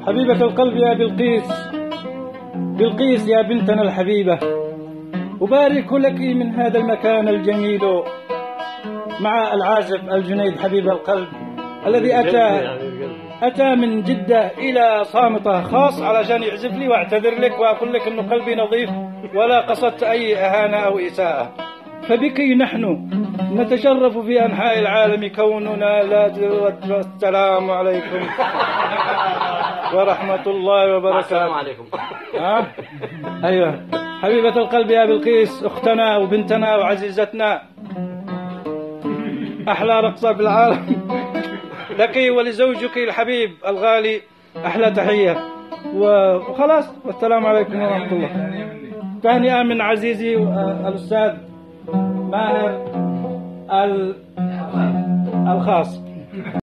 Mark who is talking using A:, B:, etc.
A: حبيبة القلب يا بلقيس، بلقيس يا بنتنا الحبيبة، أبارك لك من هذا المكان الجميل مع العازف الجنيد حبيب القلب الذي أتى من جدة إلى صامتة خاص علشان يعزف لي، وأعتذر لك وأقول لك أنه قلبي نظيف ولا قصدت أي إهانة أو إساءة. فبك نحن نتشرف في أنحاء العالم كوننا لا. السلام عليكم ورحمة الله وبركاته.
B: السلام عليكم.
A: أيوة حبيبة القلب يا بلقيس، أختنا وبنتنا وعزيزتنا، أحلى رقصة في العالم لك ولزوجك الحبيب الغالي أحلى تحية وخلاص. والسلام عليكم ورحمة الله. تهنئة من عزيزي الأستاذ ماهر الخاص.